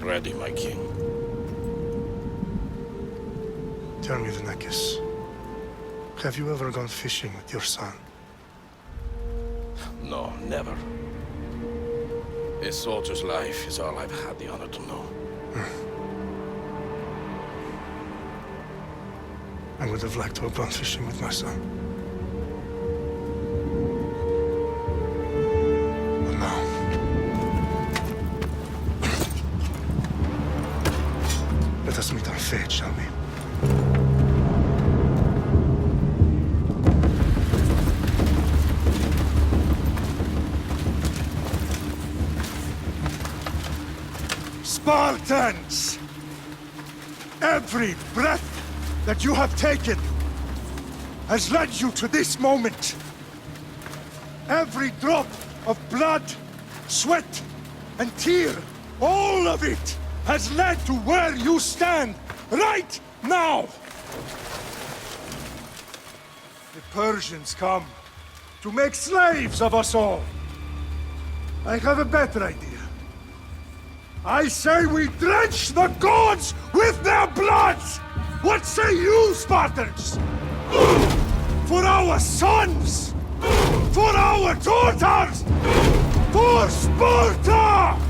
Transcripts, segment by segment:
ready, my king. Tell me, the Nekis. Have you ever gone fishing with your son? No, never. A soldier's life is all I've had the honor to know. I would have liked to have gone fishing with my son. But now... let us meet our fate, shall we? Spartans! Every breath that you have taken has led you to this moment. Every drop of blood, sweat, and tear, all of it has led to where you stand right now. The Persians come to make slaves of us all. I have a better idea. I say we drench the gods with their blood! What say you, Spartans? For our sons! For our daughters! For Sparta!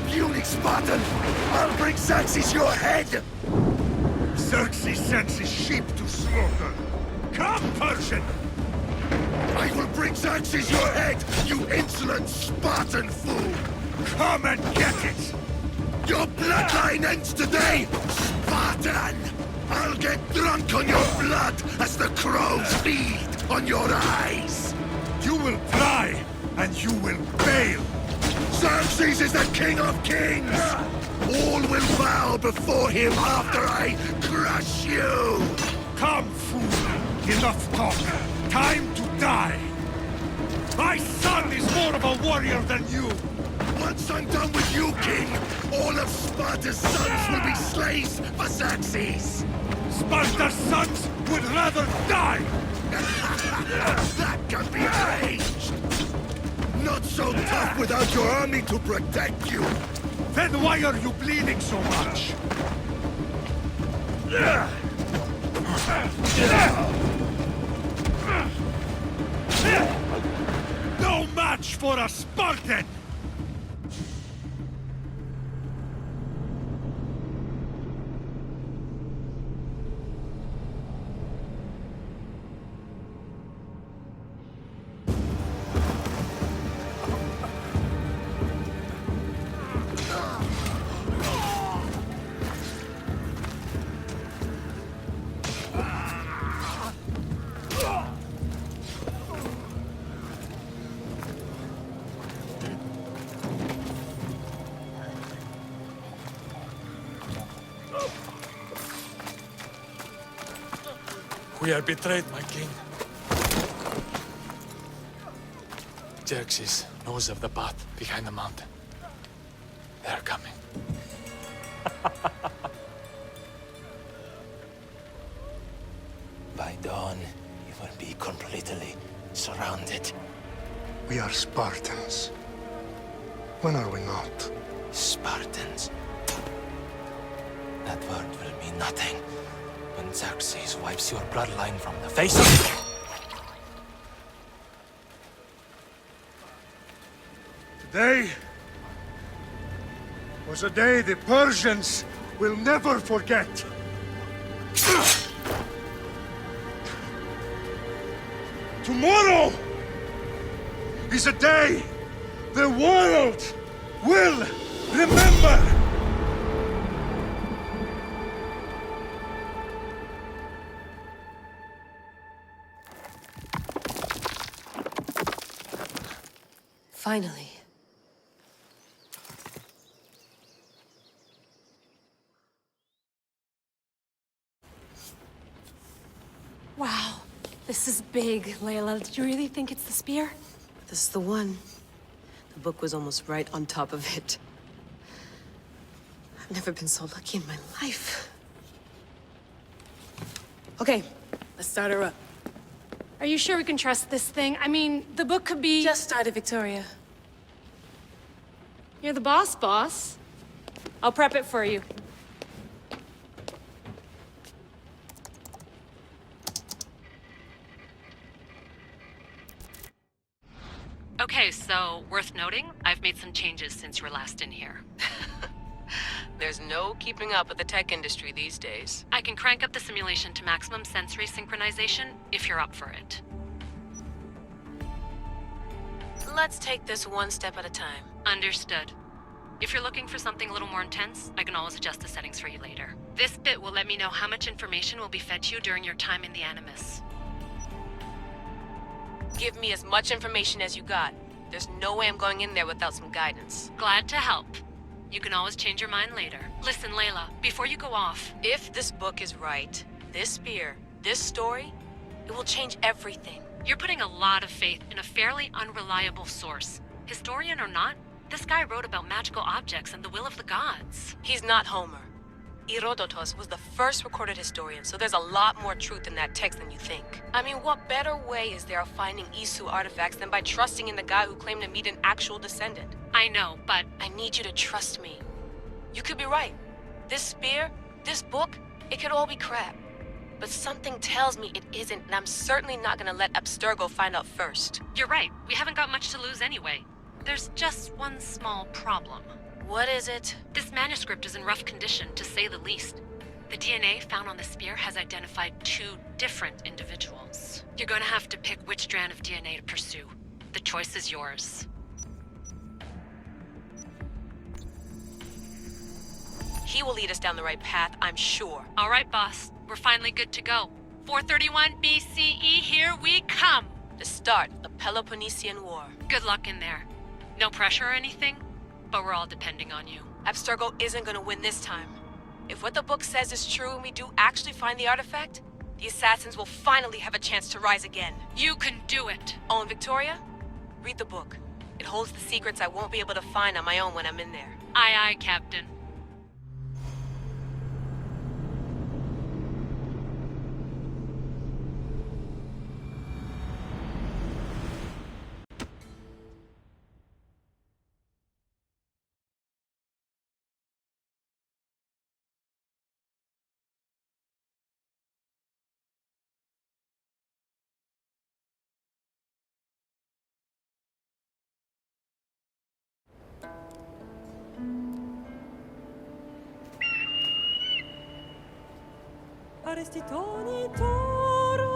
Puny Spartan! I'll bring Xerxes your head! Xerxes sends his sheep to slaughter. Come, Persian! I will bring Xerxes your head, you insolent Spartan fool! Come and get it! Your bloodline ends today, Spartan! I'll get drunk on your blood as the crows feed on your eyes! You will fly, and you will fail! Xerxes is the king of kings! All will bow before him after I crush you! Come, fool! Enough talk! Time to die! My son is more of a warrior than you! Once I'm done with you, king, all of Sparta's sons will be slaves for Xerxes! Sparta's sons would rather die! That can be arranged! Not so tough without your army to protect you! Then why are you bleeding so much? No match for a Spartan! We are betrayed, my king. Xerxes knows of the path behind the mountain. They're coming. By dawn, you will be completely surrounded. We are Spartans. When are we not? Spartans. That word will mean nothing when Xerxes wipes your bloodline from the face of... Today was a day the Persians will never forget. Tomorrow is a day the world will remember. Finally. Wow, this is big, Layla. Did you really think it's the spear? This is the one. The book was almost right on top of it. I've never been so lucky in my life. Okay, let's start her up. Are you sure we can trust this thing? I mean, the book could be... Just started, Victoria. You're the boss. I'll prep it for you. Okay, so worth noting, I've made some changes since you were last in here. There's no keeping up with the tech industry these days. I can crank up the simulation to maximum sensory synchronization if you're up for it. Let's take this one step at a time. Understood. If you're looking for something a little more intense, I can always adjust the settings for you later. This bit will let me know how much information will be fed to you during your time in the Animus. Give me as much information as you got. There's no way I'm going in there without some guidance. Glad to help. You can always change your mind later. Listen, Layla, before you go off... If this book is right, this spear, this story, it will change everything. You're putting a lot of faith in a fairly unreliable source. Historian or not, this guy wrote about magical objects and the will of the gods. He's not Homer. Herodotus was the first recorded historian, so there's a lot more truth in that text than you think. I mean, what better way is there of finding Isu artifacts than by trusting in the guy who claimed to meet an actual descendant? I know, but... I need you to trust me. You could be right. This spear, this book, it could all be crap. But something tells me it isn't, and I'm certainly not gonna let Abstergo find out first. You're right. We haven't got much to lose anyway. There's just one small problem. What is it? This manuscript is in rough condition, to say the least. The DNA found on the spear has identified 2 different individuals. You're gonna have to pick which strand of DNA to pursue. The choice is yours. He will lead us down the right path, I'm sure. All right, boss. We're finally good to go. 431 BCE, here we come! The start of Peloponnesian War. Good luck in there. No pressure or anything, but we're all depending on you. Abstergo isn't gonna win this time. If what the book says is true and we do actually find the artifact, the assassins will finally have a chance to rise again. You can do it! Oh, and Victoria? Read the book. It holds the secrets I won't be able to find on my own when I'm in there. Aye, aye, Captain. Arrestitoni toro,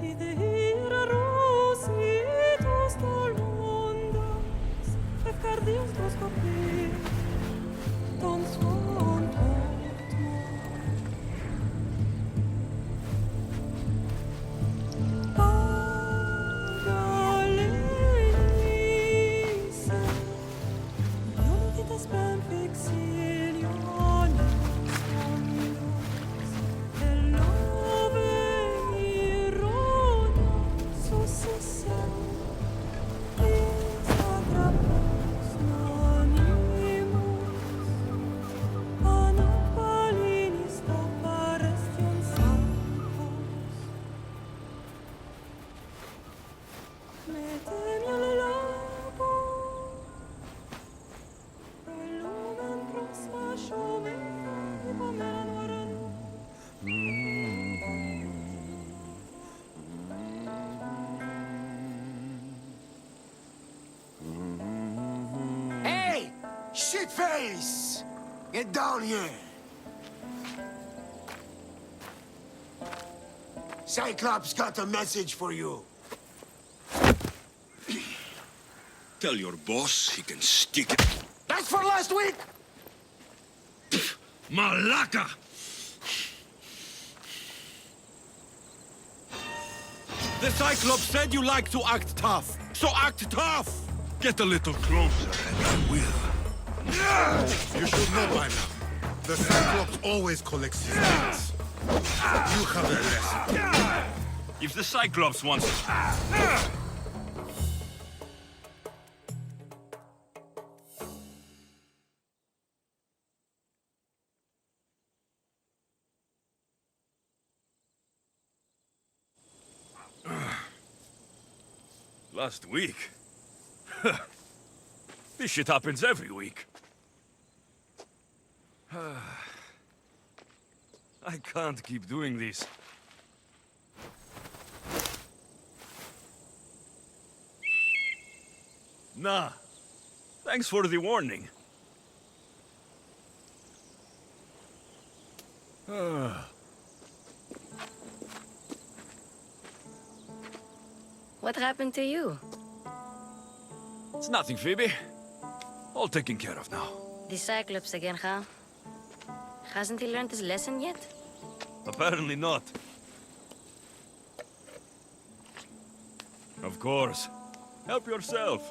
idehira rositos tolmondas, efkardios toskopi, ton svon totmo. Agalisa, unitas ben fixilioni. Shitface! Get down here! Cyclops got a message for you. Tell your boss he can stick it. That's for last week! Malaka! The Cyclops said you like to act tough, so act tough! Get a little closer and I will. You should know by now. The Cyclops always collects his debts. You have a lesson. If the Cyclops wants... Last week? This shit happens every week. I can't keep doing this. Nah. Thanks for the warning. What happened to you? It's nothing, Phoebe. All taken care of now. The Cyclops again, huh? Hasn't he learned his lesson yet? Apparently not. Of course. Help yourself.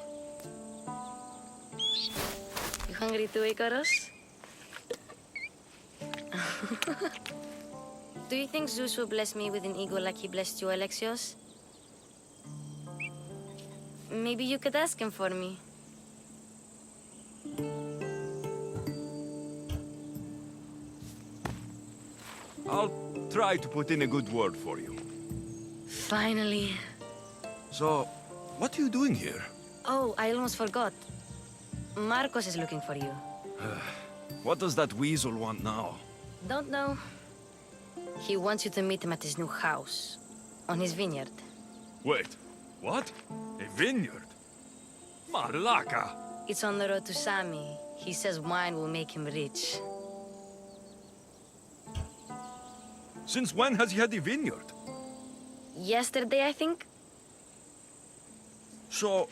You hungry too, Icarus? Do you think Zeus will bless me with an ego like he blessed you, Alexios? Maybe you could ask him for me. I'll try to put in a good word for you. Finally. So, what are you doing here? Oh, I almost forgot. Marcos is looking for you. What does that weasel want now? Don't know. He wants you to meet him at his new house. On his vineyard. Wait, what? A vineyard? Malaka! It's on the road to Sami. He says wine will make him rich. Since when has he had a vineyard? Yesterday, I think? So,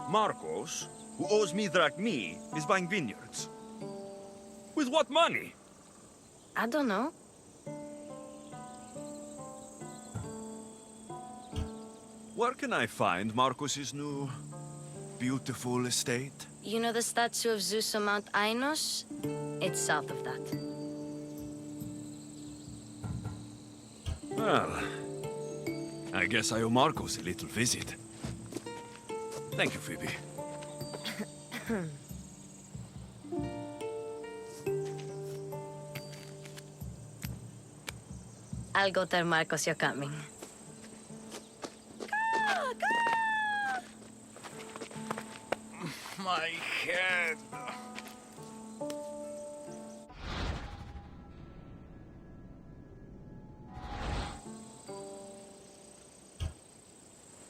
Marcos, who owes me drachmi, is buying vineyards. With what money? I don't know. Where can I find Marcos's new, beautiful estate? You know the statue of Zeus on Mount Ainos? It's south of that. Well, I guess I owe Marcos a little visit. Thank you, Phoebe. I'll go tell Marcos you're coming. My head.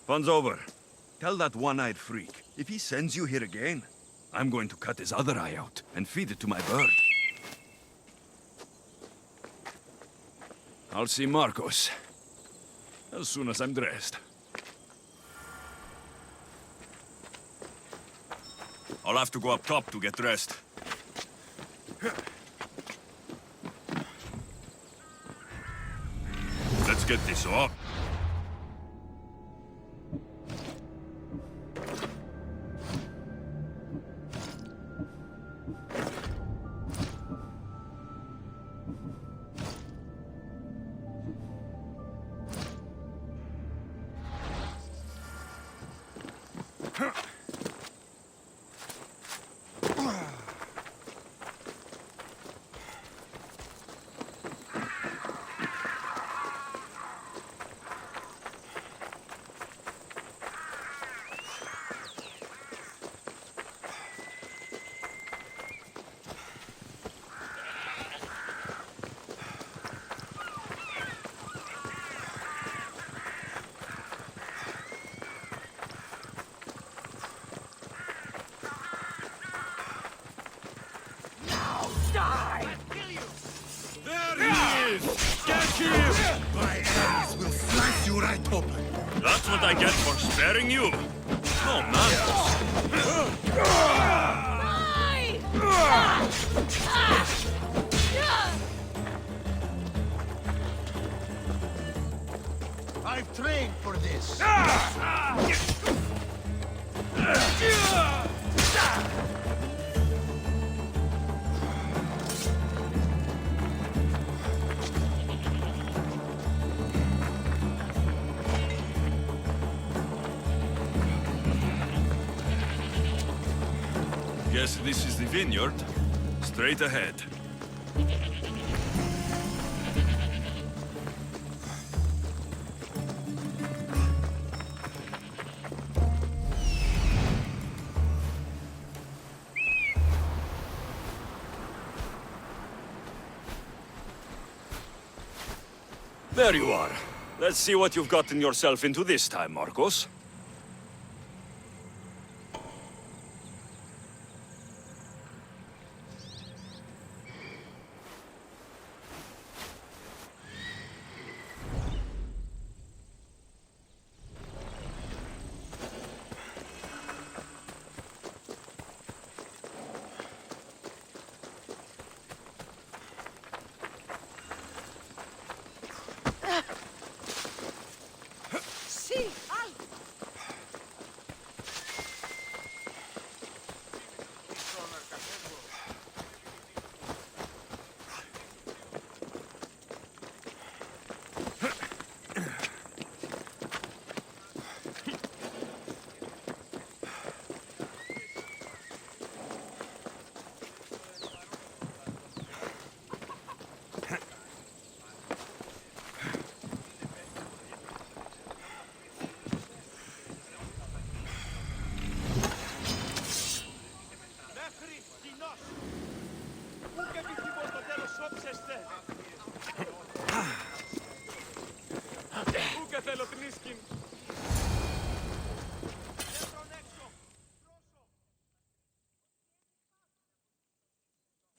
Fun's over. Tell that one-eyed freak, if he sends you here again, I'm going to cut his other eye out and feed it to my bird. I'll see Marcos as soon as I'm dressed. I'll have to go up top to get dressed. Let's get this off. My eyes will slice you right open. That's what I get for sparing you. No I've trained for this. Guess this is the vineyard. Straight ahead. There you are. Let's see what you've gotten yourself into this time, Marcos.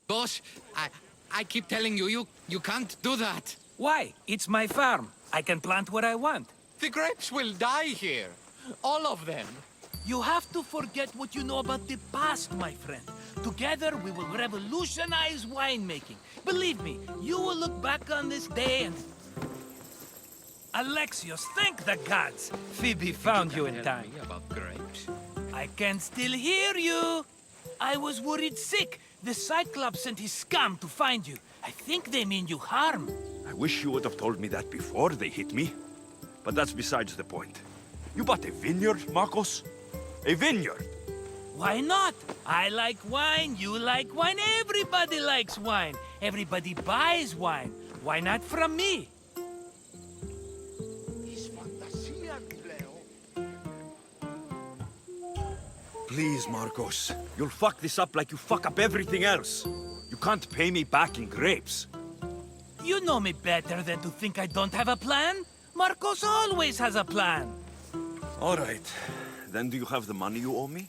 Boss, I keep telling you, you can't do that. Why? It's my farm. I can plant what I want. The grapes will die here. All of them. You have to forget what you know about the past, my friend. Together, we will revolutionize winemaking. Believe me, you will look back on this day and... Alexios, thank the gods! Phoebe found you in time. About grapes? I can still hear you. I was worried sick. The Cyclops sent his scum to find you. I think they mean you harm. I wish you would have told me that before they hit me. But that's besides the point. You bought a vineyard, Marcos? A vineyard? Why not? I like wine, you like wine, everybody likes wine. Everybody buys wine. Why not from me? Please, Marcos. You'll fuck this up like you fuck up everything else. You can't pay me back in grapes. You know me better than to think I don't have a plan. Marcos always has a plan. All right. Then do you have the money you owe me?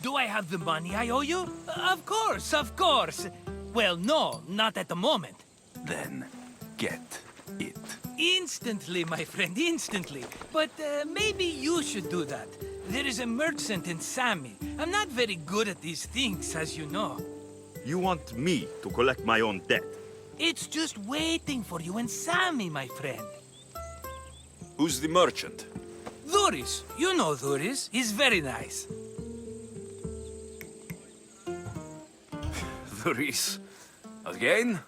Do I have the money I owe you? Of course, of course. Well, no, not at the moment. Then get it. Instantly, my friend, instantly. But maybe you should do that. There is a merchant in Sami. I'm not very good at these things, as you know. You want me to collect my own debt? It's just waiting for you in Sami, my friend. Who's the merchant? Dhuris. You know Dhuris. He's very nice. Dhuris? Again?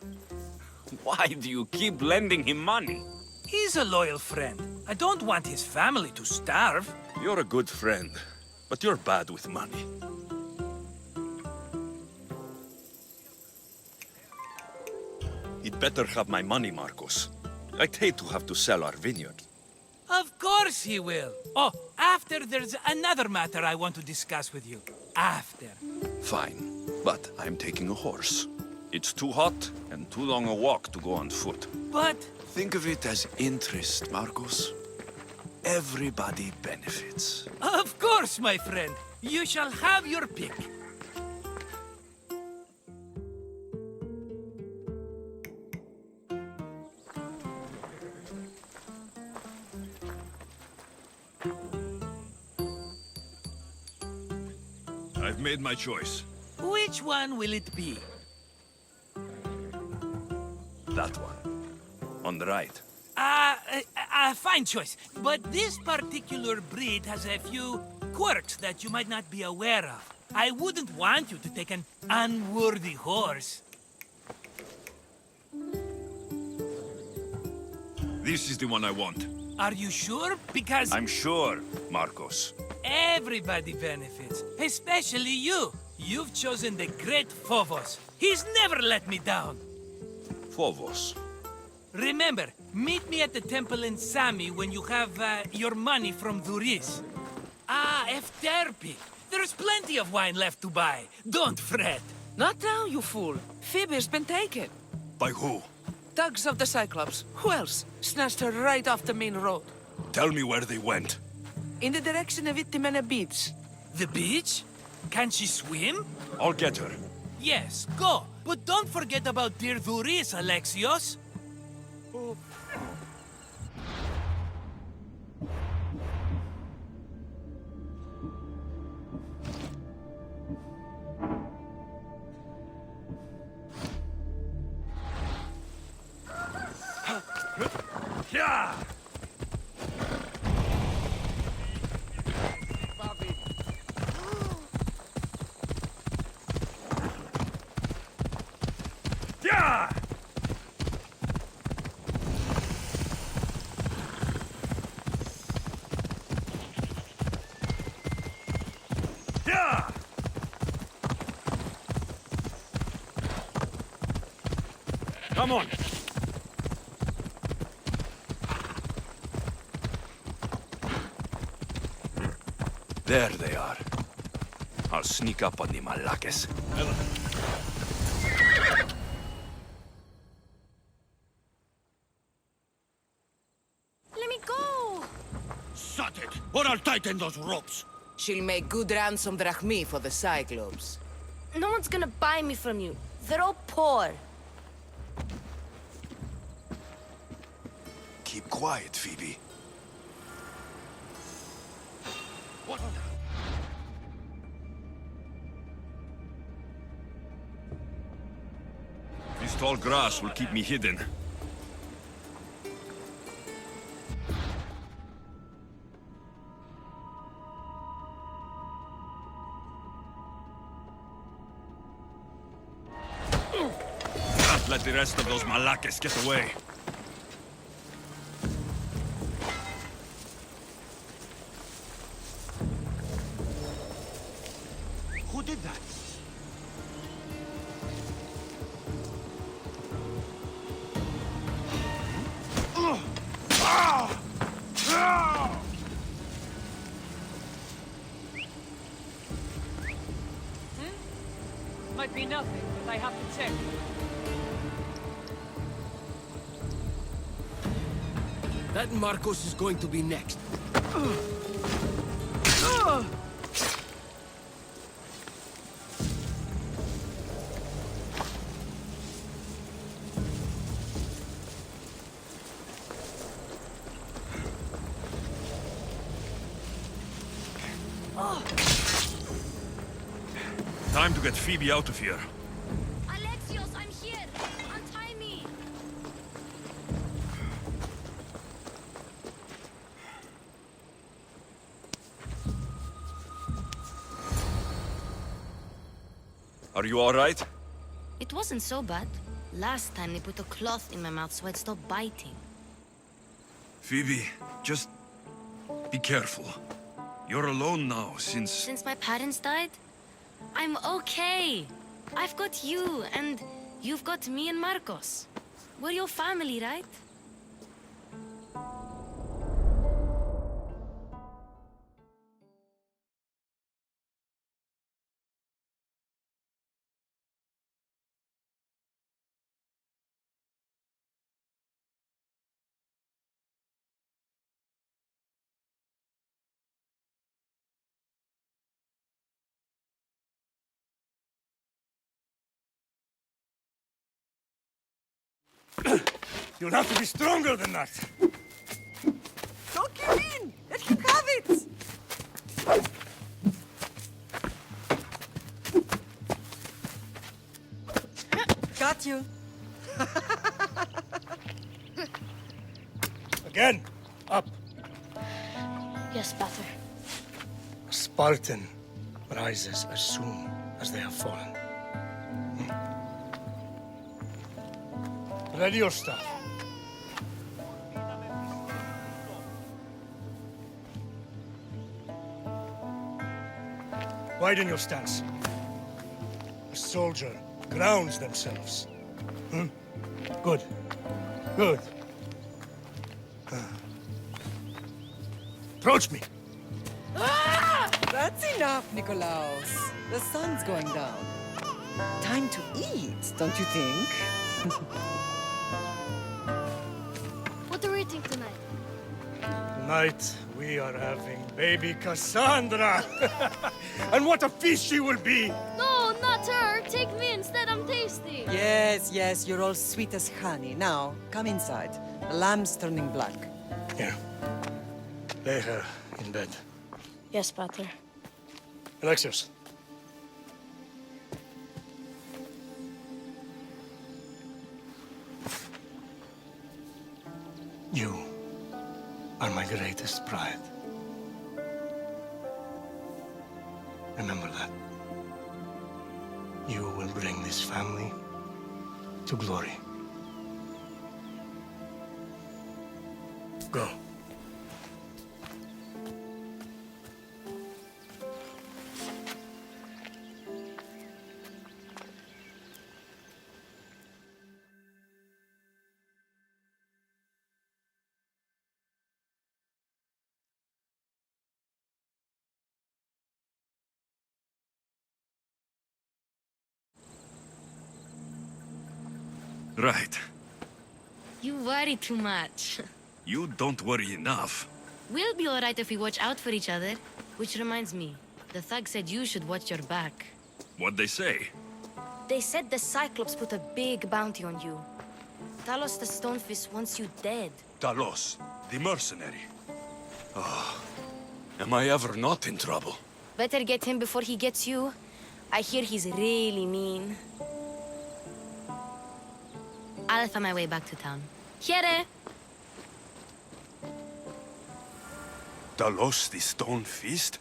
Why do you keep lending him money? He's a loyal friend. I don't want his family to starve. You're a good friend, but you're bad with money. He'd better have my money, Marcos. I'd hate to have to sell our vineyard. Of course he will. Oh, after there's another matter I want to discuss with you. After. Fine, but I'm taking a horse. It's too hot and too long a walk to go on foot. But... Think of it as interest, Marcos. Everybody benefits. Of course, my friend. You shall have your pick. I've made my choice. Which one will it be? That one. On the right. Fine choice. But this particular breed has a few quirks that you might not be aware of. I wouldn't want you to take an unworthy horse. This is the one I want. Are you sure? Because... I'm sure, Marcos. Everybody benefits, especially you. You've chosen the great Phobos. He's never let me down. Phobos. Remember, meet me at the temple in Sami when you have your money from Dhuris. Ah, Efterpi. There's plenty of wine left to buy. Don't fret. Not now, you fool. Phoebe's been taken. By who? Thugs of the Cyclops. Who else? Snatched her right off the main road. Tell me where they went. In the direction of Itimena Beach. The beach? Can she swim? I'll get her. Yes, go. But don't forget about dear Dhuris, Alexios. Yeah! Yeah! Yeah! Come on! There they are. I'll sneak up on the Malakes. Let me go! Shut it, or I'll tighten those ropes. She'll make good ransom drachmi for the Cyclops. No one's gonna buy me from you. They're all poor. Keep quiet, Phoebe. What? This tall grass will keep me hidden. Not let the rest of those Malakas get away. Who did that? Might be nothing, but I have to check. That Marcos is going to be next. Time to get Phoebe out of here. Alexios, I'm here. Untie me. Are you all right? It wasn't so bad. Last time they put a cloth in my mouth so I'd stop biting. Phoebe, just be careful. You're alone now since... Since my parents died, I'm okay. I've got you, and you've got me and Marcos. We're your family, right? You'll have to be stronger than that. Don't give in! Let him have it! Got you. Again, up. Yes, Pater. A Spartan rises as soon as they have fallen. Ready your staff. Widen your stance. A soldier grounds themselves. Good. Good. Approach me. That's enough, Nikolaos. The sun's going down. Time to eat, don't you think? What are we eating tonight? Tonight, we are having baby Cassandra. And what a feast she will be! No, not her. Take me instead. I'm tasty. Yes, yes, you're all sweet as honey. Now, come inside. The lamb's turning black. Here. Lay her in bed. Yes, Pater. Alexios. You are my greatest pride. Remember that. You will bring this family to glory. Go. Right. You worry too much. You don't worry enough. We'll be all right if we watch out for each other. Which reminds me, the thug said you should watch your back. What'd they say? They said the Cyclops put a big bounty on you. Talos the Stonefist wants you dead. Talos, the mercenary. Oh, am I ever not in trouble? Better get him before he gets you. I hear he's really mean. I'll find my way back to town. Here! Talos, the Stone Feast?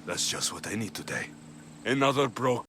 That's just what I need today. Another broke